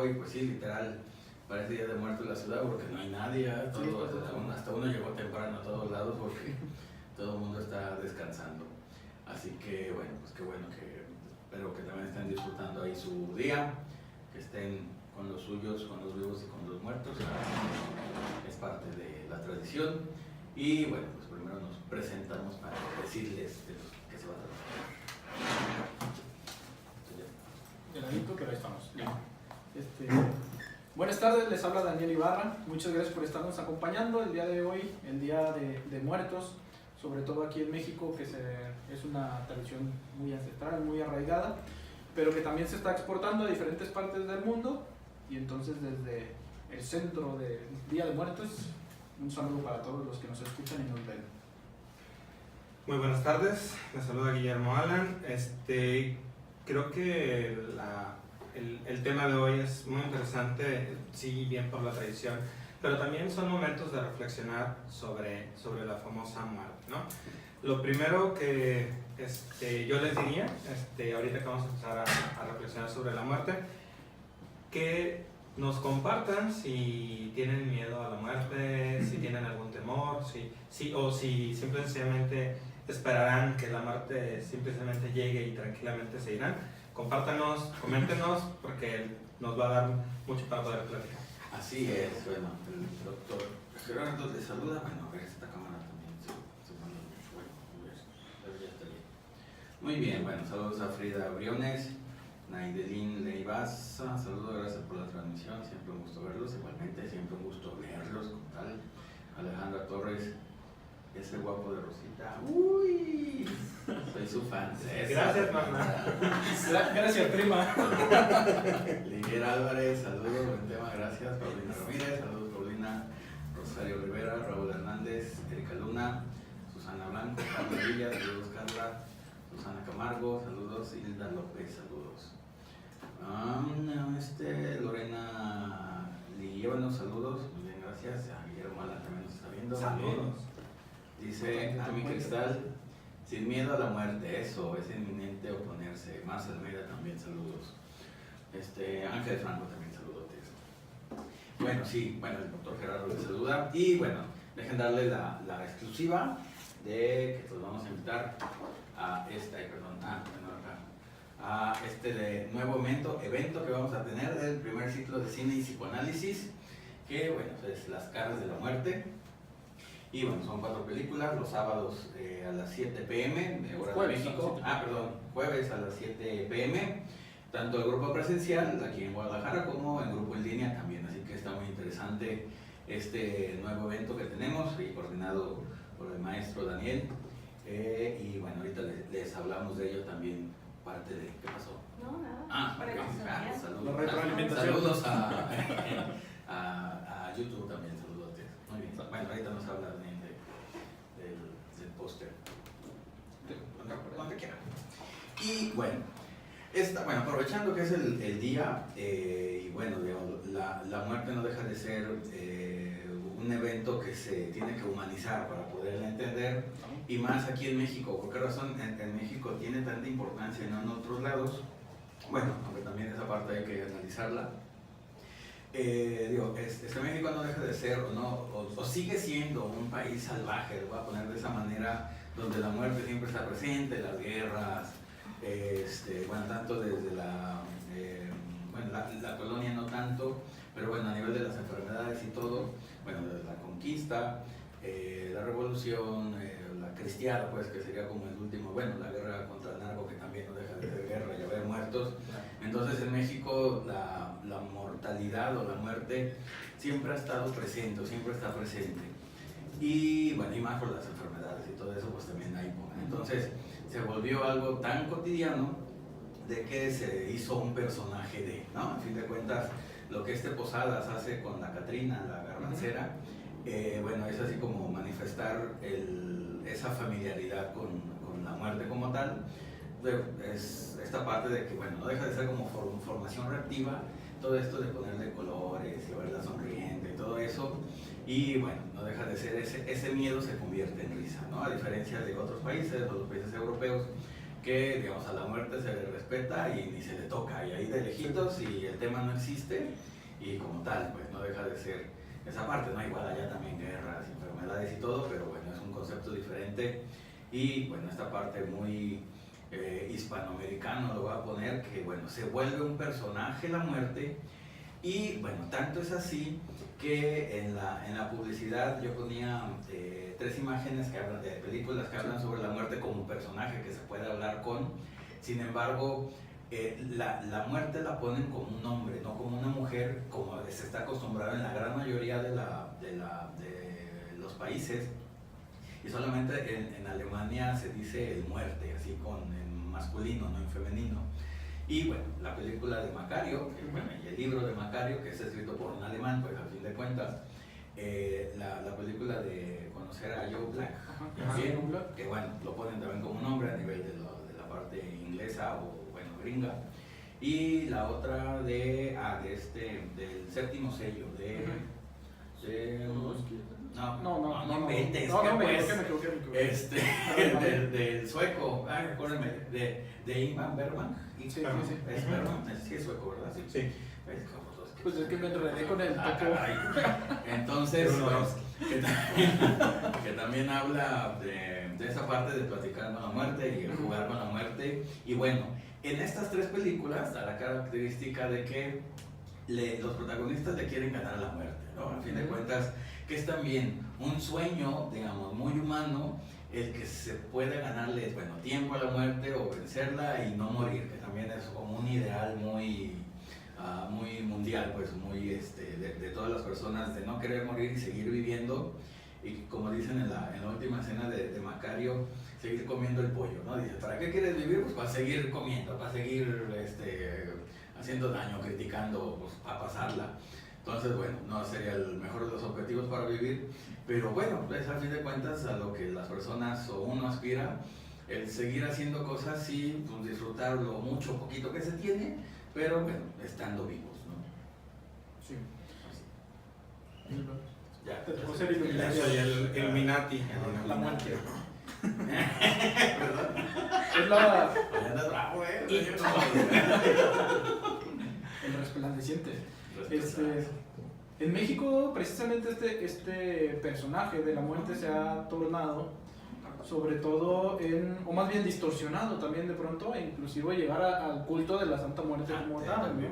hoy, pues sí, literal, parece Día de Muertos en la ciudad porque no hay nadie, hasta uno llegó temprano a todos lados porque todo el mundo está descansando. Así que bueno, pues qué bueno que espero que también estén disfrutando ahí su día, que estén con los suyos, con los vivos y con los muertos. Es parte de la tradición. Y bueno, pues primero nos presentamos para decirles de lo que se va a tratar. De ladito, pero ahí estamos. Ya. Buenas tardes, les habla Daniel Ibarra. Muchas gracias por estarnos acompañando el día de hoy, el Día de Muertos, sobre todo aquí en México, que es una tradición muy ancestral, muy arraigada, pero que también se está exportando a diferentes partes del mundo. Y entonces desde el centro del Día de Muertos, un saludo para todos los que nos escuchan y nos ven. Muy buenas tardes, les saluda Guillermo Alan. Creo que el tema de hoy es muy interesante, sí, bien por la tradición, pero también son momentos de reflexionar sobre la famosa muerte, ¿no? Lo primero que yo les diría, ahorita que vamos a empezar a reflexionar sobre la muerte, que nos compartan si tienen miedo a la muerte, si tienen algún temor, o si simplemente esperarán que la muerte simplemente llegue y tranquilamente se irán. Compártanos, coméntenos, porque nos va a dar mucho para poder platicar. Así es, bueno, el doctor Gerardo les saluda. Bueno, a ver, esta cámara también se pone bueno, ya está bien. Muy bien, bueno, saludos a Frida Briones, Naidelín Leivaza, saludos, gracias por la transmisión, siempre un gusto verlos, igualmente, siempre un gusto leerlos, con tal. Alejandra Torres, ese guapo de Rosita, uy, soy su fan. Gracias, mamá. Gracias, prima. Liguera Álvarez, saludos, buen tema, gracias. Paulina Ramírez, saludos, Paulina. Rosario Rivera, Raúl Hernández, Erika Luna, Susana Blanco, Carla Villa, saludos Carla. Susana Camargo, saludos. Hilda López, saludos. Lorena Lillevano, saludos. Muy bien, gracias. A Guillermo Alan también nos está viendo. Saludos. Dice Ami Cristal, sin miedo a la muerte, eso, es inminente oponerse. Marcia Almeida también, saludos. Ángel Franco también, saludotes. Bueno, sí, bueno, el doctor Gerardo les saluda. Y bueno, dejen darle la exclusiva de que los vamos a invitar a este nuevo evento que vamos a tener del primer ciclo de cine y psicoanálisis, que bueno, es Las Caras de la Muerte. Y bueno, son 4 películas, los sábados a las 7 p.m. de hora de México. Jueves a las 7 p.m. Tanto el grupo presencial aquí en Guadalajara como el grupo en línea también. Así que está muy interesante este nuevo evento que tenemos y coordinado por el maestro Daniel. Y bueno, ahorita les hablamos de ello también, parte de... ¿Qué pasó? No, nada. Saludos a YouTube también, saludos. Muy bien, bueno, ahorita nos habla Daniel del póster. Donde quiera. Y bueno, aprovechando que es el día, y bueno, digamos, la muerte no deja de ser un evento que se tiene que humanizar para poderla entender, y más aquí en México. ¿Por qué razón en México tiene tanta importancia y no en otros lados? Bueno, aunque también esa parte hay que analizarla. México no deja de ser o sigue siendo un país salvaje, lo voy a poner de esa manera, donde la muerte siempre está presente, las guerras, tanto desde la colonia no tanto, pero bueno, a nivel de las enfermedades y todo, bueno, desde la conquista, la revolución, la cristiada, pues, que sería como el último, bueno, la guerra contra el narco, que también no deja de ser guerra y haber muertos. Entonces en México la mortalidad o la muerte siempre ha estado presente, siempre está presente. Y bueno, y más por las enfermedades y todo eso, pues también hay. Entonces se volvió algo tan cotidiano de que se hizo un personaje ¿no? A fin de cuentas, lo que Posadas hace con la Catrina, la garbancera, es así como manifestar esa familiaridad con la muerte como tal. Es esta parte de que, bueno, no deja de ser como formación reactiva, todo esto de ponerle colores y verla sonriente y todo eso, y bueno, no deja de ser ese miedo se convierte en risa, ¿no? A diferencia de otros países europeos, que, digamos, a la muerte se le respeta y ni se le toca, y ahí de lejitos, y el tema no existe, y como tal, pues no deja de ser esa parte, ¿no? Igual allá también guerras, enfermedades y todo, pero bueno, es un concepto diferente, y bueno, esta parte muy hispanoamericano lo voy a poner, que bueno, se vuelve un personaje la muerte, y bueno, tanto es así que en la publicidad yo ponía 3 imágenes que hablan de películas que hablan sobre la muerte como un personaje que se puede hablar con. Sin embargo, la muerte la ponen como un hombre, no como una mujer, como se está acostumbrado en la gran mayoría de los países. Y solamente en Alemania se dice el muerte, así en masculino, no en femenino. Y bueno, la película de Macario, bueno, y el libro de Macario, que es escrito por un alemán, pues al fin de cuentas, la película de Conocer a Joe Black, también, que bueno, lo ponen también como un hombre a nivel de la parte inglesa o bueno, gringa. Y la otra del séptimo sello, no inventes, del sueco, acuérdenme, de Ingmar Bergman. Sí, Es Bergman, sí es sueco, ¿verdad? Sí. Pues es que me enredé con el taco. Entonces, que también habla de esa parte de platicar con la muerte y el jugar con la muerte. Y bueno, en estas 3 películas da la característica de que los protagonistas le quieren ganar a la muerte, ¿no? A fin de cuentas, que es también un sueño, digamos, muy humano, el que se puede ganarle, bueno, tiempo a la muerte o vencerla y no morir, que también es como un ideal muy mundial, pues muy de todas las personas, de no querer morir y seguir viviendo, y como dicen en la última escena de Macario, seguir comiendo el pollo, ¿no? Dice, ¿para qué quieres vivir? Pues para seguir comiendo, para seguir haciendo daño, criticando, pues para pasarla. Entonces, bueno, no sería el mejor de los objetivos para vivir, pero bueno, pues al fin de cuentas a lo que las personas o uno aspira, el seguir haciendo cosas y pues, disfrutar lo mucho o poquito que se tiene, pero bueno, estando vivos, ¿no? Sí. Ya. Te tocó ser Illuminati. Soy el Illuminati. La muerte. ¿Verdad? Es la... Oye, andas bravo, El resplandeciente. En México, precisamente este personaje de la muerte se ha tornado, sobre todo o más bien distorsionado también de pronto, e inclusive llegar al culto de la Santa Muerte como tal, ¿no?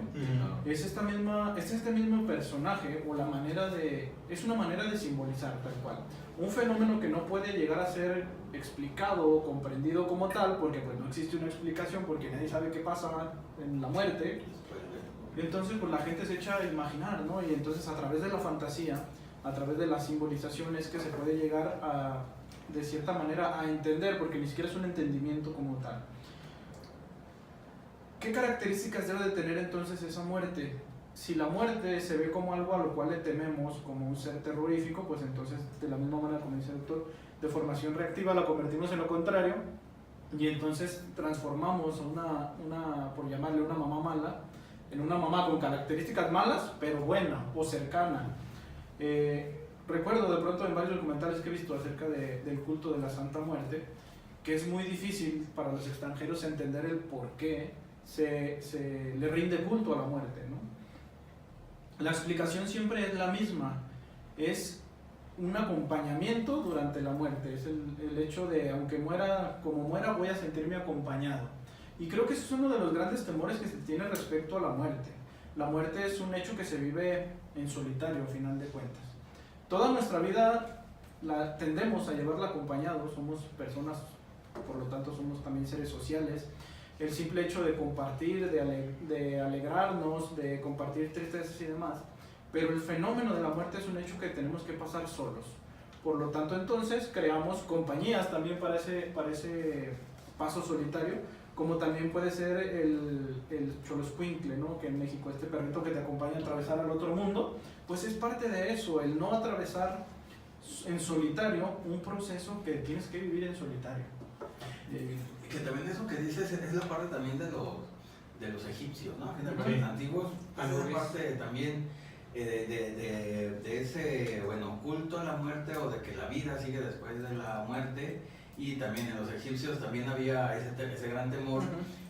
Es este mismo personaje, o es una manera de simbolizar tal cual. Un fenómeno que no puede llegar a ser explicado o comprendido como tal, porque pues no existe una explicación, porque nadie sabe qué pasa en la muerte. Entonces pues la gente se echa a imaginar, ¿no? Y entonces a través de la fantasía, a través de la simbolización es que se puede llegar de cierta manera a entender, porque ni siquiera es un entendimiento como tal. ¿Qué características debe de tener entonces esa muerte? Si la muerte se ve como algo a lo cual le tememos, como un ser terrorífico, pues entonces de la misma manera, como dice el doctor, de formación reactiva la convertimos en lo contrario, y entonces transformamos por llamarle una mamá mala, en una mamá con características malas, pero buena o cercana. Recuerdo de pronto en varios documentales que he visto acerca del culto de la Santa Muerte, que es muy difícil para los extranjeros entender el por qué se le rinde culto a la muerte, ¿no? La explicación siempre es la misma, es un acompañamiento durante la muerte, es el hecho de, aunque muera como muera, voy a sentirme acompañado. Y creo que ese es uno de los grandes temores que se tiene respecto a la muerte. La muerte es un hecho que se vive en solitario, a final de cuentas. Toda nuestra vida tendemos a llevarla acompañados, somos personas, por lo tanto somos también seres sociales. El simple hecho de compartir, de alegrarnos, de compartir tristezas y demás. Pero el fenómeno de la muerte es un hecho que tenemos que pasar solos. Por lo tanto, entonces, creamos compañías también para ese paso solitario, como también puede ser el Xoloscuincle, ¿no? Que en México, este perrito que te acompaña a atravesar al otro mundo, pues es parte de eso, el no atravesar en solitario un proceso que tienes que vivir en solitario. Que también eso que dices es la parte también de los egipcios, ¿no? En los antiguos, es parte también de ese, bueno, culto a la muerte, o de que la vida sigue después de la muerte, y también en los egipcios también había ese gran temor.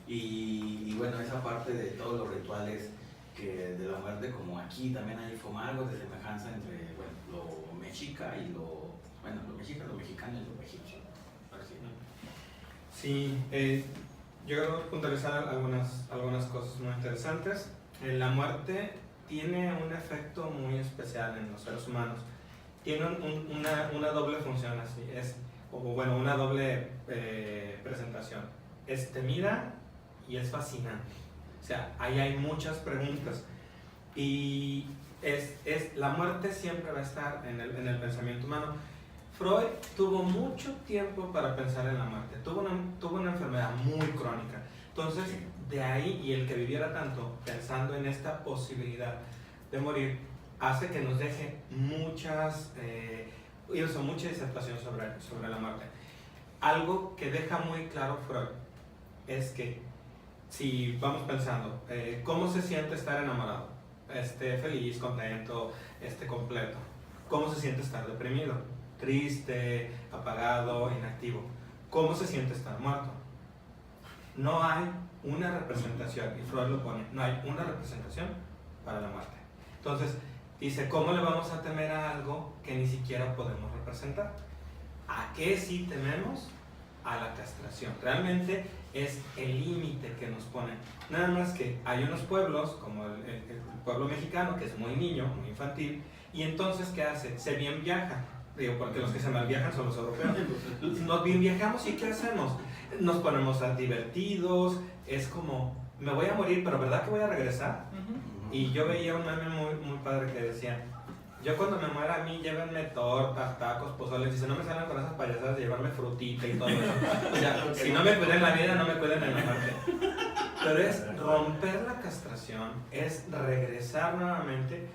Y bueno, esa parte de todos los rituales de la muerte, como aquí también hay como algo de semejanza entre lo mexica y lo mexica, lo mexicano y lo egipcio. Sí, yo quiero puntualizar algunas cosas muy interesantes. La muerte tiene un efecto muy especial en los seres humanos. Tiene una doble función, así una doble presentación. Es temida y es fascinante. O sea, ahí hay muchas preguntas. Y la muerte siempre va a estar en el pensamiento humano. Freud tuvo mucho tiempo para pensar en la muerte. Tuvo una enfermedad muy crónica. Entonces, de ahí, y el que viviera tanto pensando en esta posibilidad de morir, hace que nos deje mucha disertación sobre la muerte. Algo que deja muy claro Freud es que, si vamos pensando, ¿cómo se siente estar enamorado? Feliz, contento, completo. ¿Cómo se siente estar deprimido? Triste, apagado, inactivo. ¿Cómo se siente estar muerto? No hay una representación, y Freud lo pone, no hay una representación para la muerte. Entonces, dice, ¿cómo le vamos a temer a algo que ni siquiera podemos representar? ¿A qué sí tememos? A la castración. Realmente es el límite que nos ponen. Nada más que hay unos pueblos, como el pueblo mexicano, que es muy niño, muy infantil, y entonces, ¿qué hace? Se bien viaja. Digo, porque los que se mal viajan son los europeos. Nos bien viajamos y ¿qué hacemos? Nos ponemos divertidos, es como, me voy a morir, pero ¿verdad que voy a regresar? Y yo veía un meme muy padre que decía, yo cuando me muera a mí, llévenme tortas, tacos, pozoles, y si no me salen con esas payasadas de llevarme frutita y todo eso. O sea, si no me cuiden en la vida, no me cuiden en la muerte. Pero es romper la castración, es regresar nuevamente.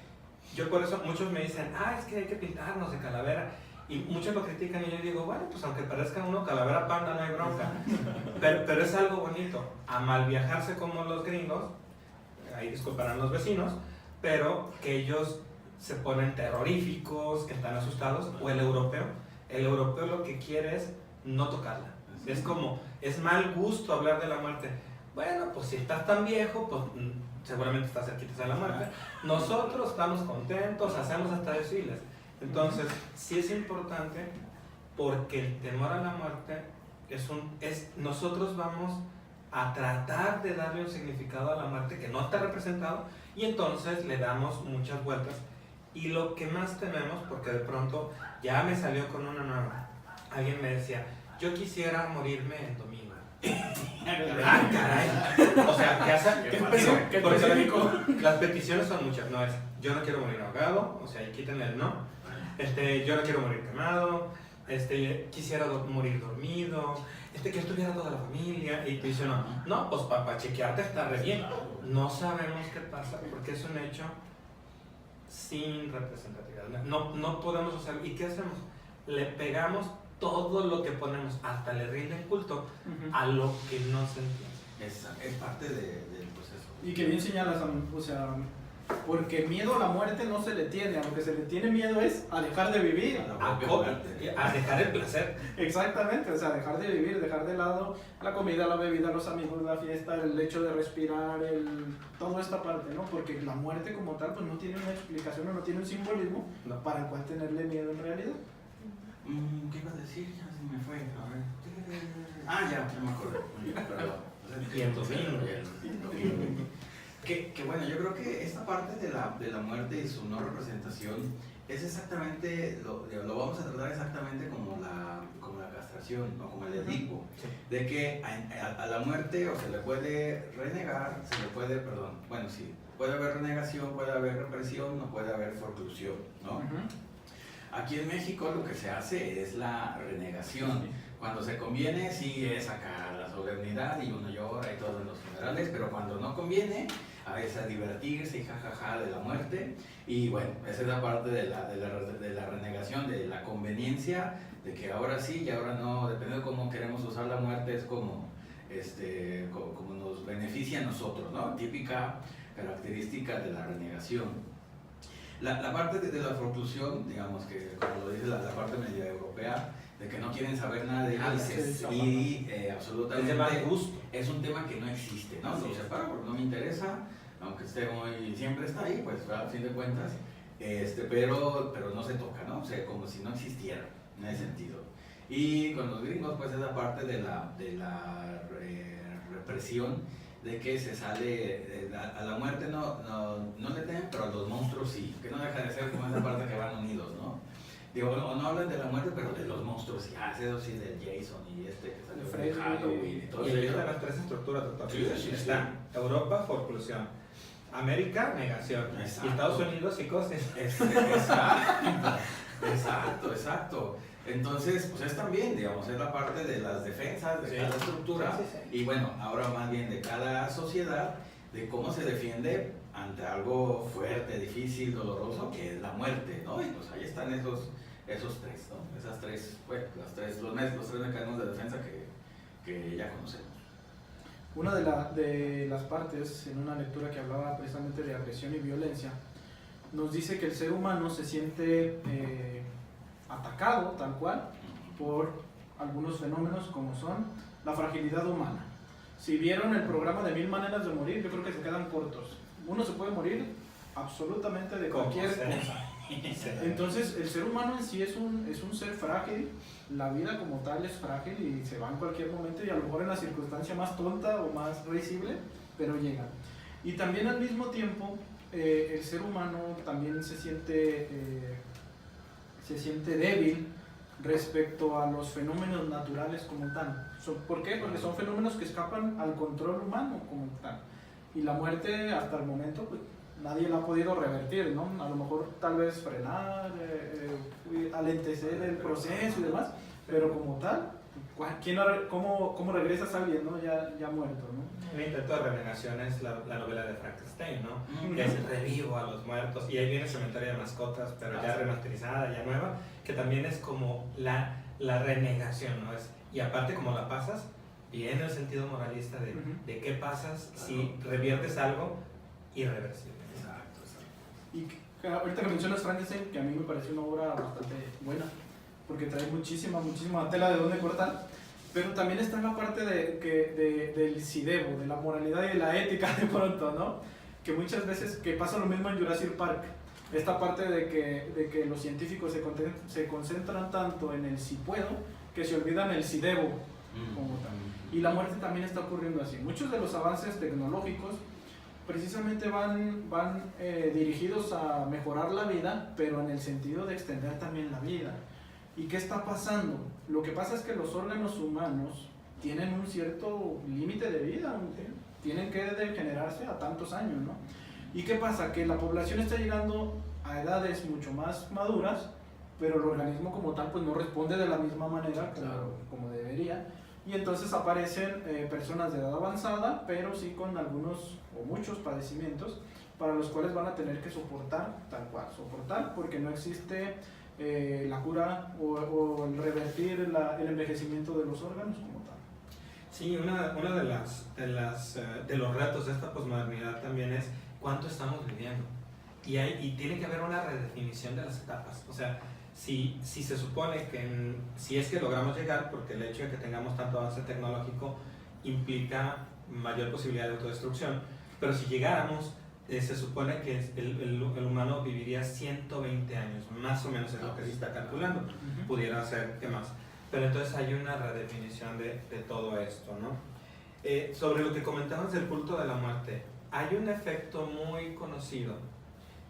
Yo por eso, muchos me dicen, es que hay que pintarnos de calavera. Y muchos lo critican y yo digo, bueno, pues aunque parezca uno calavera panda, no hay bronca. Pero es algo bonito. A mal viajarse como los gringos, ahí disculparán los vecinos, pero que ellos se ponen terroríficos, que están asustados, o el europeo lo que quiere es no tocarla. Es como, es mal gusto hablar de la muerte. Bueno, pues si estás tan viejo, pues seguramente estás cerquita de la muerte. Nosotros estamos contentos, hacemos hasta desfiles. Entonces, sí es importante, porque el temor a la muerte nosotros vamos a tratar de darle un significado a la muerte que no está representado, y entonces le damos muchas vueltas. Y lo que más tememos, porque de pronto ya me salió con una nueva. Alguien me decía, yo quisiera morirme en domingo. Caray. O sea, porque las peticiones son muchas. No es, yo no quiero morir ahogado, o sea, y quítenle el no. Yo no quiero morir quemado. Quisiera morir dormido. Que estuviera toda la familia. Y te dice, no, pues para chequearte está re bien. No sabemos qué pasa, porque es un hecho sin representatividad. No podemos hacerlo. ¿Y qué hacemos? Le pegamos todo lo que ponemos, hasta le rinden culto a lo que no se entiende. Es parte del proceso. Y que bien señalas, o sea, porque miedo a la muerte no se le tiene, a lo que se le tiene miedo es a dejar de vivir. A dejar el placer. Exactamente, o sea, dejar de vivir, dejar de lado la comida, la bebida, los amigos, la fiesta, el hecho de respirar, toda esta parte, ¿no? Porque la muerte como tal pues no tiene una explicación o no tiene un simbolismo para el cual tenerle miedo en realidad. ¿Qué ibas a decir? Ya se me fue. A ver. Ya me acuerdo. Que bueno, yo creo que esta parte de la muerte y su no representación es exactamente, lo vamos a tratar exactamente como la castración o como el edipo. De que a la muerte o se le puede renegar, puede haber renegación, puede haber represión, no puede haber forclusión, ¿no? Aquí en México lo que se hace es la renegación. Cuando se conviene, sí es acá la solemnidad y uno llora y todo en los funerales, pero cuando no conviene, a veces a divertirse y jajaja de la muerte. Y bueno, esa es la parte de la renegación, de la conveniencia, de que ahora sí y ahora no, dependiendo de cómo queremos usar la muerte, es como nos beneficia a nosotros, ¿no? Típica característica de la renegación. La parte de la forclusión, digamos que, como lo dice la parte media europea, de que no quieren saber nada de hélices y absolutamente es de mal gusto. es un tema que no existe, ¿no? Lo separo porque no me interesa, aunque esté muy, siempre está ahí, pues a fin de cuentas, pero no se toca, ¿no? O sea, como si no existiera en ese sentido. Y con los gringos, pues esa parte de la represión, de que se sale a la muerte no le temen, pero a los monstruos sí, que no deja de ser como esa parte que van unidos, ¿no? Digo, no hablan de la muerte, pero de los monstruos, sí, eso sí, del Jason y que salió de Halloween y todo Y eso. ahí están las tres estructuras, doctor. Sí. Está Europa, forclusión. América, negación. Exacto. Y Estados Unidos, psicosis. Exacto. Entonces, pues es también, digamos, es la parte de las defensas de cada estructura. Sí. Y bueno, ahora más bien de cada sociedad, de cómo se defiende ante algo fuerte, difícil, doloroso, que es la muerte, ¿no? Y pues ahí están esos tres, ¿no? Esas tres, bueno, los tres mecanismos de defensa que ya conocemos. Una de las partes, en una lectura que hablaba precisamente de agresión y violencia, nos dice que el ser humano se siente atacado, tal cual, por algunos fenómenos como son la fragilidad humana. Si vieron el programa de 1000 maneras de morir, yo creo que se quedan cortos. Uno se puede morir absolutamente de cualquier cosa. Entonces, el ser humano en sí es un ser frágil, la vida como tal es frágil y se va en cualquier momento y a lo mejor en la circunstancia más tonta o más risible, pero llega. Y también al mismo tiempo, el ser humano también se siente débil respecto a los fenómenos naturales como tal. ¿Por qué? Porque son fenómenos que escapan al control humano como tal. Y la muerte hasta el momento pues, nadie la ha podido revertir, ¿no? A lo mejor tal vez frenar, alentecer el proceso y demás, pero como tal, ¿cómo regresas a alguien, ¿no? ya muerto, ¿no? El intento de renegación es la novela de Frankenstein, ¿no? Que es revivo a los muertos, y ahí viene Cementerio de Mascotas, pero ya remasterizada, ya nueva, que también es como la renegación, ¿no? Y aparte como la pasas, viene el sentido moralista de qué pasas si reviertes algo irreversible. Exacto. Y ahorita que mencionas Frankenstein, que a mí me pareció una obra bastante buena, porque trae muchísima tela de dónde cortar, pero también está la parte del sidebo, de la moralidad y de la ética de pronto, ¿no? Que muchas veces, que pasa lo mismo en Jurassic Park, esta parte de que los científicos se concentran tanto en el si puedo, que se olvidan el sidebo como tal. Y la muerte también está ocurriendo así. Muchos de los avances tecnológicos precisamente van dirigidos a mejorar la vida, pero en el sentido de extender también la vida. ¿Y qué está pasando? Lo que pasa es que los órganos humanos tienen un cierto límite de vida, tienen que degenerarse a tantos años, ¿no? ¿Y qué pasa? Que la población está llegando a edades mucho más maduras, pero el organismo como tal pues no responde de la misma manera como debería. Y entonces aparecen personas de edad avanzada, pero sí con algunos o muchos padecimientos para los cuales van a tener que soportar, tal cual, soportar porque no existe la cura o el revertir el envejecimiento de los órganos como tal. Sí, una de los retos de esta posmodernidad también es cuánto estamos viviendo. Y tiene que haber una redefinición de las etapas. O sea, si se supone que si es que logramos llegar, porque el hecho de que tengamos tanto avance tecnológico implica mayor posibilidad de autodestrucción, pero si llegáramos, se supone que el humano viviría 120 años, más o menos es lo que se está calculando, pudiera ser que más. Pero entonces hay una redefinición de todo esto, ¿no? Sobre lo que comentabas del culto de la muerte, hay un efecto muy conocido,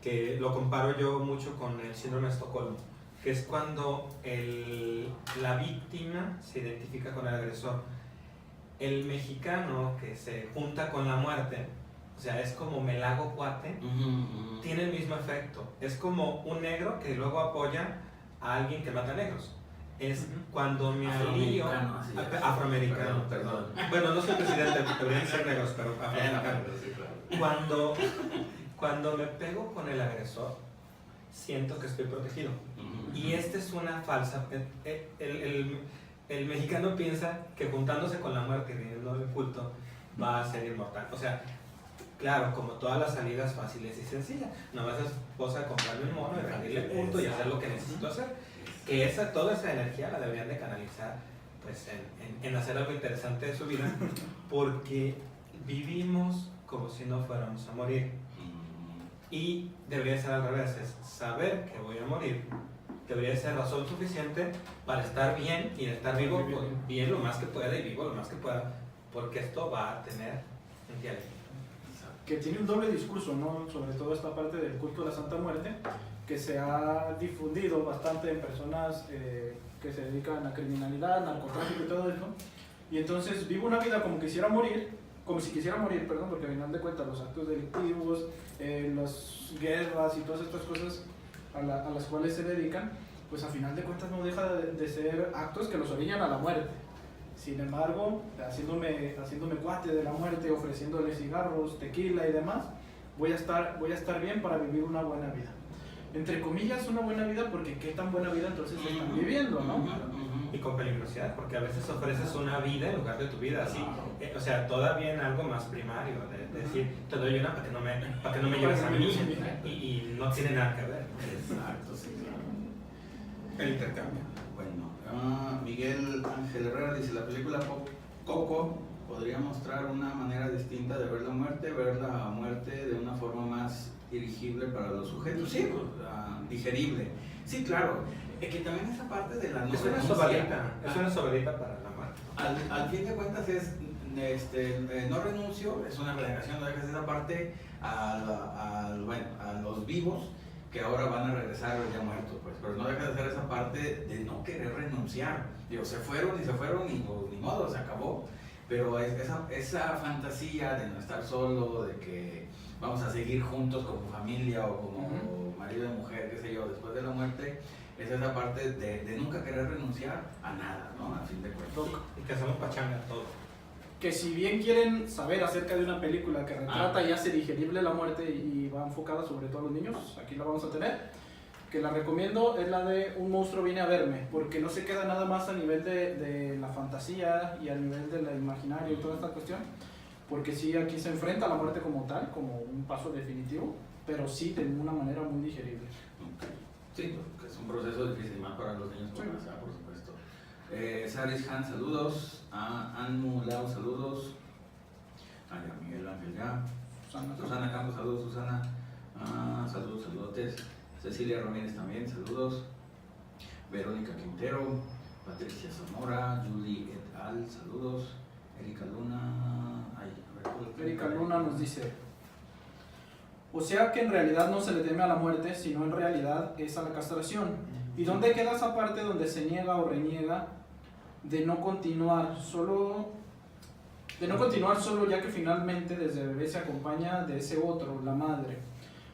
que lo comparo yo mucho con el síndrome de Estocolmo, que es cuando la víctima se identifica con el agresor. El mexicano que se junta con la muerte, o sea, es como me la hago cuate, tiene el mismo efecto. Es como un negro que luego apoya a alguien que mata negros. Es cuando me alío... Afroamericano, perdón. Bueno, no soy presidente, deberían ser negros, pero afroamericano. Cuando me pego con el agresor, siento que estoy protegido. Y esta es una falsa... El mexicano piensa que juntándose con la muerte y rindiendo el culto va a ser inmortal. O sea, Claro, como todas las salidas fáciles y sencillas. No vas a esposa a comprarme un mono, de rendirle punto y hacer lo que necesito hacer. Que toda esa energía la deberían de canalizar pues, en hacer algo interesante de su vida, porque vivimos como si no fuéramos a morir. Y debería ser al revés, es saber que voy a morir. Debería ser razón suficiente para estar bien y estar vivo bien lo más que pueda y vivo lo más que pueda, porque esto va a tener un día. Que tiene un doble discurso, ¿no? Sobre todo esta parte del culto de la Santa Muerte, que se ha difundido bastante en personas que se dedican a criminalidad, narcotráfico y todo eso. Y entonces vivo una vida como si quisiera morir, perdón, porque al final de cuentas los actos delictivos, las guerras y todas estas cosas a las cuales se dedican, pues al final de cuentas no deja de ser actos que los orillan a la muerte. Sin embargo, haciéndome cuate de la muerte, ofreciéndole cigarros, tequila y demás, voy a estar bien para vivir una buena vida. Entre comillas, una buena vida, porque qué tan buena vida entonces están viviendo, ¿no? Y con peligrosidad, porque a veces ofreces una vida en lugar de tu vida, así, o sea, todavía en algo más primario, de decir, te doy una para que no me lleves a mí, y no tiene nada que ver. Exacto, sí. El intercambio. Bueno, Miguel Ángel Herrera dice, la película Coco podría mostrar una manera distinta de ver la muerte de una forma más dirigible para los sujetos, sí, digerible. Sí, claro, que también esa parte de la no es una sobalita para la muerte. Al fin de cuentas es, no renuncio, es una renegación, no dejas esa parte a los vivos que ahora van a regresar ya muertos, pues, pero no dejas de hacer esa parte de no querer renunciar. Digo, se fueron y ni modo, se acabó. Pero esa fantasía de no estar solo, de que vamos a seguir juntos como familia o como marido y mujer, qué sé yo, después de la muerte, es esa parte de nunca querer renunciar a nada, ¿no? A fin de cuentas. Y que hacemos pachanga todo. Que si bien quieren saber acerca de una película que retrata y hace digerible la muerte y va enfocada sobre todo a los niños, aquí la vamos a tener, que la recomiendo, es la de Un monstruo viene a verme, porque no se queda nada más a nivel de la fantasía y a nivel del imaginario y toda esta cuestión, porque sí aquí se enfrenta a la muerte como tal, como un paso definitivo, pero sí de una manera muy digerible. Sí, porque es un proceso difícil, más para los niños, por supuesto. Saris Han, saludos. Anmu Lau, saludos. Miguel Ángel ya. Susana Campos, saludos, Susana. Saludos, saludotes. Cecilia Ramírez también, saludos. Verónica Quintero, Patricia Zamora, Julie et al, saludos. Erika Luna. Erika Luna nos dice: o sea que en realidad no se le teme a la muerte, sino en realidad es a la castración. ¿Y dónde queda esa parte donde se niega o reniega de no continuar solo ya que finalmente desde bebé se acompaña de ese otro, la madre?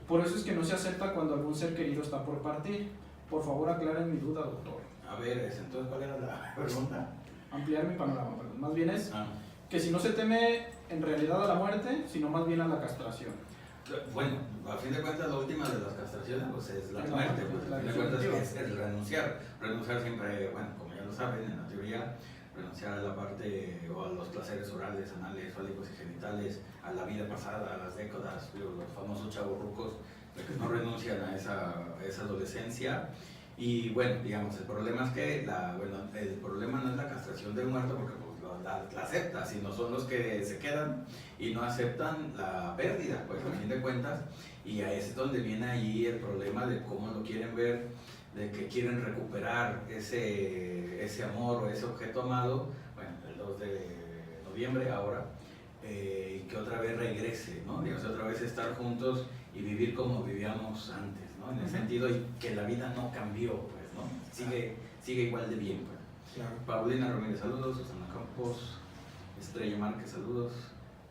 Por eso es que no se acepta cuando algún ser querido está por partir. Por favor, aclaren mi duda, doctor. A ver, entonces, ¿cuál era la pregunta? Ampliar mi panorama, perdón. Más bien es que si no se teme en realidad a la muerte, sino más bien a la castración. Bueno, a fin de cuentas la última de las castraciones pues es la muerte, pues a fin de cuentas es el renunciar. Renunciar siempre, bueno, como ya lo saben en la teoría, renunciar a la parte o a los placeres orales, anales, fálicos y genitales, a la vida pasada, a las décadas, los famosos chavorrucos que no renuncian a esa adolescencia. Y bueno, digamos, el problema es que el problema no es la castración del muerto, porque pues, la acepta, sino son los que se quedan y no aceptan la pérdida, pues a fin de cuentas, y ahí es donde viene ahí el problema de cómo lo quieren ver, de que quieren recuperar ese amor o ese objeto amado, bueno, el 2 de noviembre ahora, y que otra vez regrese, ¿no? Digamos, otra vez estar juntos y vivir como vivíamos antes, ¿no? En el sentido y que la vida no cambió, pues, ¿no? Sigue igual de bien, pues. Claro. Paulina Ramírez, saludos. Susana Campos, Estrella Márquez, saludos.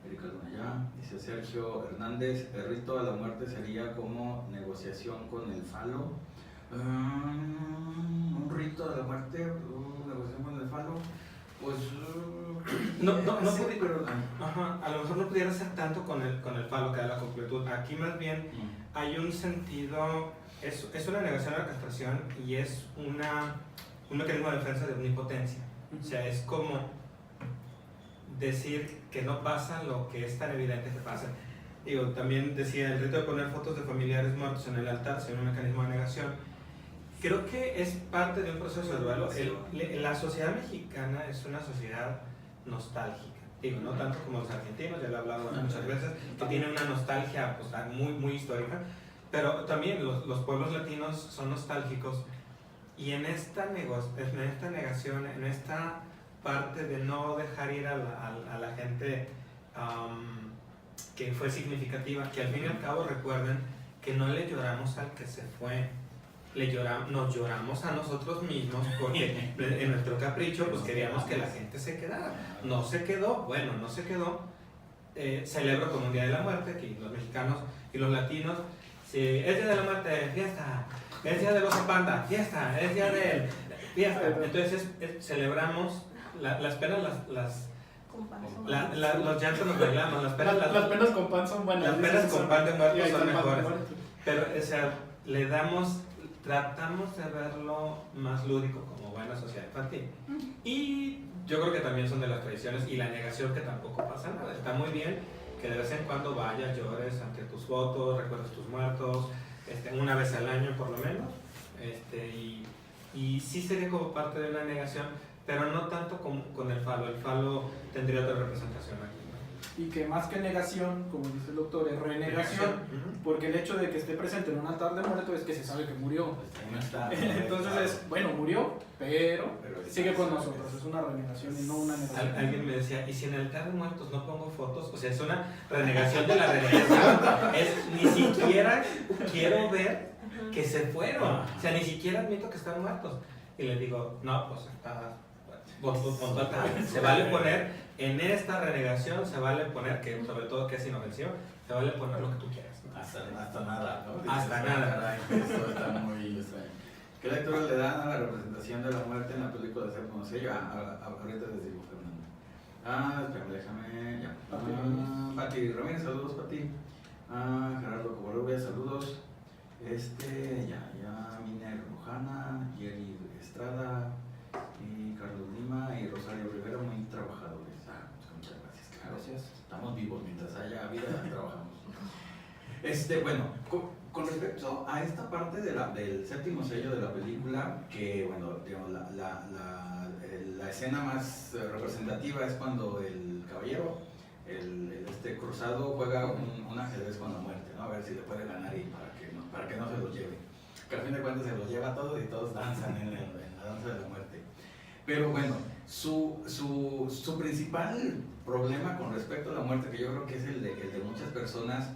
Erika Luna ya. Dice Sergio Hernández, el rito a la muerte sería como negociación con el falo. Un rito a la muerte, negociación con el falo. Pues a lo mejor no pudiera ser tanto con el falo que da la completud. Aquí más bien hay un sentido, es una negación a la castración y es un mecanismo de defensa de omnipotencia. O sea, es como decir que no pasa lo que es tan evidente que pasa. Digo, también decía, el rito de poner fotos de familiares muertos en el altar sea un mecanismo de negación. Creo que es parte de un proceso de duelo. La sociedad mexicana es una sociedad nostálgica. Digo, no tanto como los argentinos, ya lo he hablado muchas veces, que tienen una nostalgia pues, muy, muy histórica, pero también los pueblos latinos son nostálgicos, y en esta negación, en esta parte de no dejar ir a la gente que fue significativa, que al fin y al cabo recuerden que no le lloramos al que se fue, nos lloramos a nosotros mismos, porque en nuestro capricho pues queríamos que la gente se quedara. No se quedó, celebro como un Día de la Muerte, que los mexicanos y los latinos, es Día de la Muerte, fiesta, es Día del Oso Panda, fiesta, es Día de fiesta. Entonces celebramos las penas, los llantos nos bailamos, las penas con pan son buenas. Las penas con pan de muertos son mejores. Pero, o sea, tratamos de verlo más lúdico como buena sociedad infantil. Y yo creo que también son de las tradiciones, y la negación, que tampoco pasa nada. Está muy bien que de vez en cuando vayas, llores ante tus fotos, recuerdes tus muertos, una vez al año por lo menos. Y sí sería como parte de una negación, pero no tanto con el falo. El falo tendría otra representación aquí, ¿no? Y que más que negación, como dice el doctor, es renegación, porque el hecho de que esté presente en un altar de muerto es que se sabe que murió. Entonces bueno, murió, pero sigue con nosotros. Es una renegación y no una negación. Alguien me decía, ¿y si en el altar de muertos no pongo fotos? O sea, es una renegación de la renegación. Ni siquiera quiero ver que se fueron. O sea, ni siquiera admito que están muertos. Y les digo, no, pues se vale poner, en esta renegación se vale poner, que sobre todo que es inofensivo, se vale poner lo que tú quieras, ¿no? Hasta nada, ¿no? Hasta nada. Caray, esto está muy extraño. ¿Qué lectura le dan a la representación de la muerte en la película de Séptimo Sello? Ahorita les digo, Fernando. Espérame, déjame, ya. Pati Ramírez, saludos, Pati. Gerardo Covarrubias, saludos. Ya, Miner Rojana, Jerry Estrada, y Carlos Lima y Rosario Rivera, muy trabajadores. Muchas gracias. Claro, estamos vivos, mientras haya vida trabajamos. Bueno, con respecto a esta parte del Séptimo Sello de la película, que bueno, digamos, la escena más representativa es cuando el caballero, el cruzado, juega un ajedrez con la muerte, ¿no? A ver si le puede ganar y para que no se lo lleve. Que al fin de cuentas se los lleva a todos y todos danzan en la danza de la muerte. Pero bueno, su principal problema con respecto a la muerte, que yo creo que es el de muchas personas,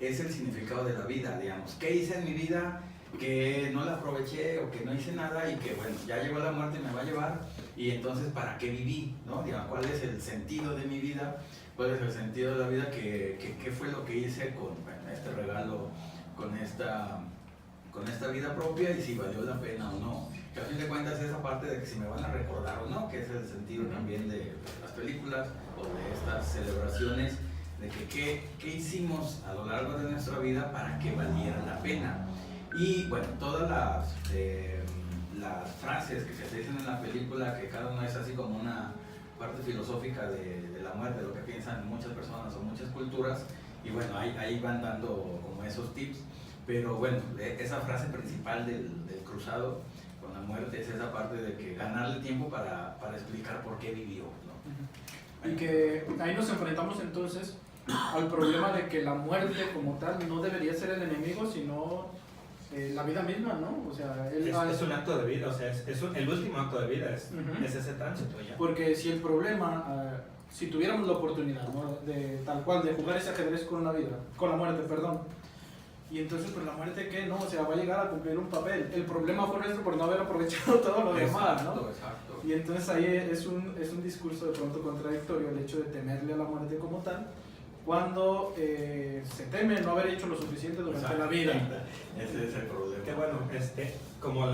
es el significado de la vida, digamos. ¿Qué hice en mi vida que no la aproveché o que no hice nada y que bueno, ya llegó la muerte y me va a llevar? Y entonces, ¿para qué viví? ¿No? Digamos, ¿cuál es el sentido de mi vida? ¿Cuál es el sentido de la vida? ¿Qué fue lo que hice con este regalo, con esta vida propia, y si valió la pena o no? Que a fin de cuentas esa parte de que si me van a recordar o no, que es el sentido también de las películas o de estas celebraciones, de que qué hicimos a lo largo de nuestra vida para que valiera la pena. Y bueno, todas las frases que se dicen en la película, que cada una es así como una parte filosófica de la muerte, de lo que piensan muchas personas o muchas culturas, y bueno, ahí van dando como esos tips. Pero bueno, esa frase principal del cruzado con la muerte es esa parte de que ganarle tiempo para explicar por qué vivió, ¿no? Y que ahí nos enfrentamos entonces al problema de que la muerte como tal no debería ser el enemigo, sino la vida misma, ¿no? O sea, es un acto de vida, o sea, el último acto de vida es ese tránsito ya. Porque si el problema, si tuviéramos la oportunidad, ¿no? De tal cual, de jugar ese ajedrez con la muerte, perdón. Y entonces, pues la muerte, ¿qué? No, o sea, va a llegar a cumplir un papel. El problema fue nuestro por no haber aprovechado todo lo demás, ¿no? Exacto. Y entonces ahí es un discurso de pronto contradictorio el hecho de temerle a la muerte como tal, cuando se teme no haber hecho lo suficiente durante la vida. Ese es el problema. Que bueno, como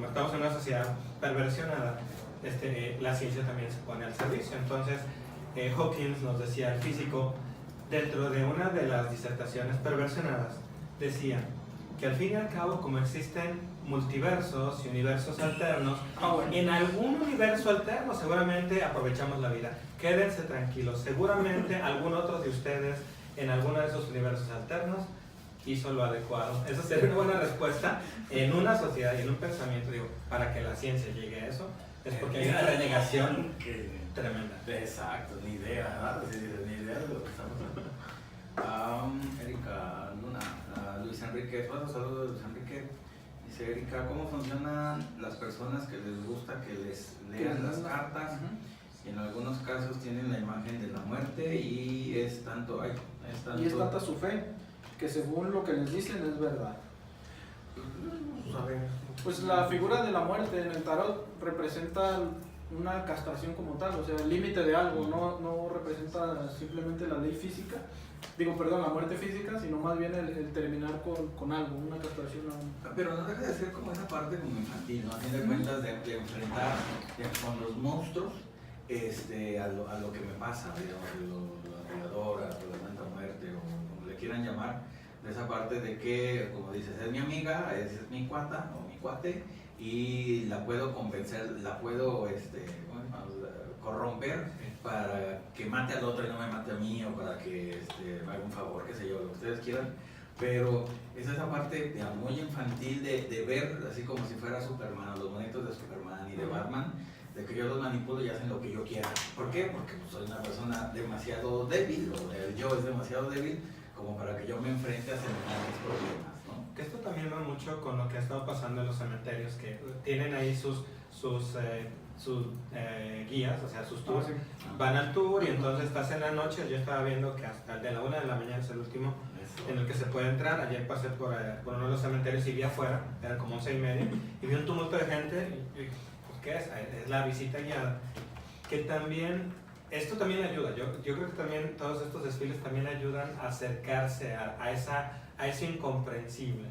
estamos en una sociedad perversionada, la ciencia también se pone al servicio. Entonces, Hawkins nos decía, el físico, dentro de una de las disertaciones perversionadas, decía que al fin y al cabo, como existen multiversos y universos alternos, en algún universo alterno seguramente aprovechamos la vida. Quédense tranquilos, seguramente algún otro de ustedes en alguno de esos universos alternos hizo lo adecuado. Esa sería una buena respuesta en una sociedad y en un pensamiento, digo, para que la ciencia llegue a eso, es porque hay una renegación tremenda. Exacto, ni idea, ¿verdad? Sí, ni idea de lo que estamos hablando. Erika Luna, Luis Enrique, saludos Luis Enrique. Dice Erika, ¿cómo funcionan las personas que les gusta que les lean las cartas? Y en algunos casos tienen la imagen de la muerte y es tanto, Y es tanta su fe que según lo que les dicen es verdad. A ver. Pues la figura de la muerte en el tarot representa una castración como tal, o sea, el límite de algo, no representa simplemente la ley física, la muerte física, sino más bien el terminar con algo, una castración. Pero no deja de ser como esa parte como infantil, ¿no? A fin de cuentas de enfrentar con los monstruos a lo que me pasa, digamos, las veladoras, o la Santa Muerte, o como le quieran llamar, de esa parte de que, como dices, es mi amiga, es mi cuata o mi cuate, y la puedo convencer, la puedo corromper para que mate al otro y no me mate a mí, o para que me haga un favor, qué sé yo, lo que ustedes quieran. Pero es esa parte muy infantil de ver así como si fuera Superman, los bonitos de Superman y de Batman, de que yo los manipulo y hacen lo que yo quiera. ¿Por qué? Porque pues, soy una persona demasiado débil, o el yo es demasiado débil como para que yo me enfrente a semejantes problemas, ¿no? Que esto también va mucho con lo que ha estado pasando en los cementerios, que tienen ahí sus guías, o sea, sus tours. Van al tour y entonces estás en la noche. Yo estaba viendo que hasta el de la 1 de la mañana es el último en el que se puede entrar. Ayer pasé por uno de los cementerios y vi afuera, eran como 11:30, y vi un tumulto de gente. Y pues, ¿qué es? Es la visita guiada. Que también, esto también ayuda. Yo creo que también todos estos desfiles también ayudan a acercarse a eso incomprensible.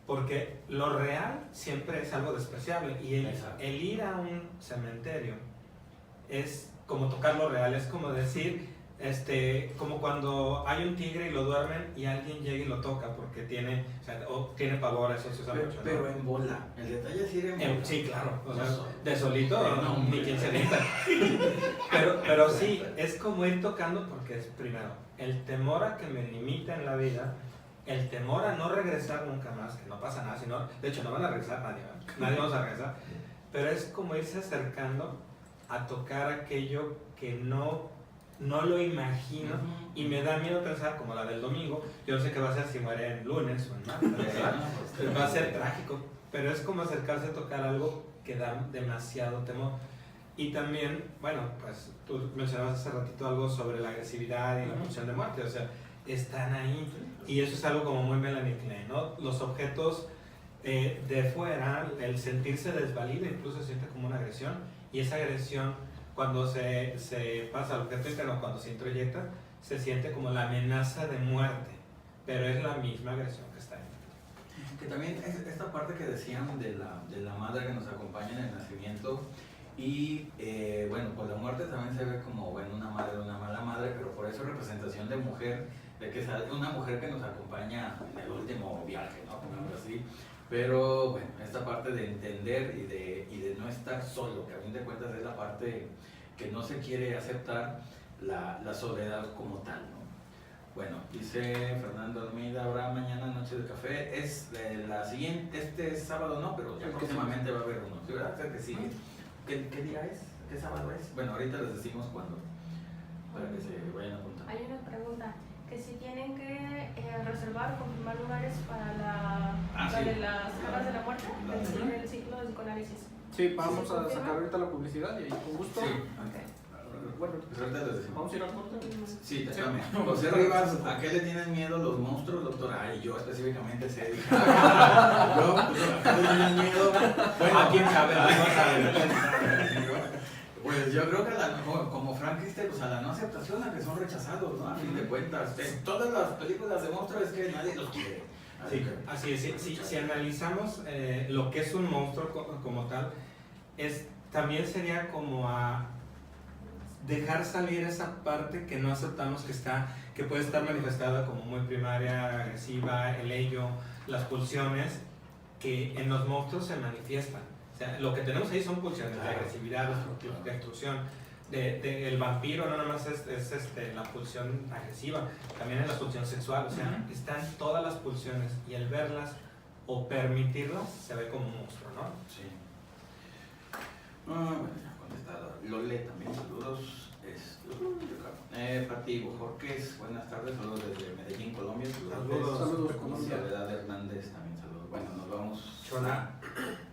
Porque lo real siempre es algo despreciable, y el ir a un cementerio es como tocar lo real, es como decir, como cuando hay un tigre y lo duermen y alguien llega y lo toca porque tiene pavor, eso se usa mucho, ¿no? Pero en bola, el detalle es ir en bola. Sí, claro, o sea, de solito ni quien se necesita. pero sí, es como ir tocando, porque es primero el temor a que me limite en la vida, el temor a no regresar nunca más, que no pasa nada, de hecho no van a regresar nadie vamos a regresar, pero es como irse acercando a tocar aquello que no lo imagino, y me da miedo pensar, como la del domingo. Yo no sé qué va a ser si muere en lunes o en martes, va a ser trágico, pero es como acercarse a tocar algo que da demasiado temor. Y también, bueno, pues tú mencionabas hace ratito algo sobre la agresividad y la pulsión de muerte, o sea, están ahí, y eso es algo como muy Melanie Klein, ¿no? Los objetos de fuera, el sentirse desvalido incluso se siente como una agresión, y esa agresión, cuando se pasa al objeto interno, cuando se introyecta, se siente como la amenaza de muerte, pero es la misma agresión que está ahí. Que también es esta parte que decían de la madre que nos acompaña en el nacimiento, y bueno, pues la muerte también se ve como, bueno, una madre, una mala madre, pero por eso representación de mujer, de que es una mujer que nos acompaña en el último viaje, ¿no? Pongámoslo así. Pero bueno, esta parte de entender y de no estar solo, que a fin de cuentas es la parte que no se quiere aceptar, la soledad como tal, ¿no? Bueno, dice Fernando Almeida, habrá mañana noche de café, es la siguiente, este sábado no, pero ya próximamente va a haber uno, ¿sí, verdad? Que sí. ¿Qué día es? ¿Qué sábado es? Bueno, ahorita les decimos cuándo, para que se vayan a apuntar. Hay una pregunta, que si tienen que reservar o confirmar lugares para sí. las caras de la muerte, el ciclo de psicoanálisis. Sí, vamos a sacar ahorita la publicidad y ahí con gusto. Sí. Okay. Bueno, Pues ahorita les decimos. vamos a ir al corte. Sí, también. José Rivas, ¿a qué le tienen miedo los monstruos, doctor? Ay, yo específicamente sé. ¿A qué le tienen miedo? Bueno, ¿a quién sabe? Pues yo creo que como Frank pues a la no aceptación, a que son rechazados, ¿no? A fin de cuentas. En todas las películas de monstruos es que nadie los quiere. Así es. Si analizamos lo que es un monstruo como tal, también sería como a dejar salir esa parte que no aceptamos, que puede estar manifestada como muy primaria, agresiva, el ello, las pulsiones, que en los monstruos se manifiestan. O sea, lo que tenemos ahí son pulsiones de agresividad, de destrucción, el vampiro no nada más es la pulsión agresiva, también es la pulsión sexual, o sea, están todas las pulsiones y el verlas o permitirlas se ve como un monstruo, ¿no? Sí. Bueno, ya contestado. Lole también, saludos. Pati Bojorquez, buenas tardes, saludos desde Medellín, Colombia. Saludos, Colombia. Soledad Hernández también, saludos. Bueno, nos vamos Chola. a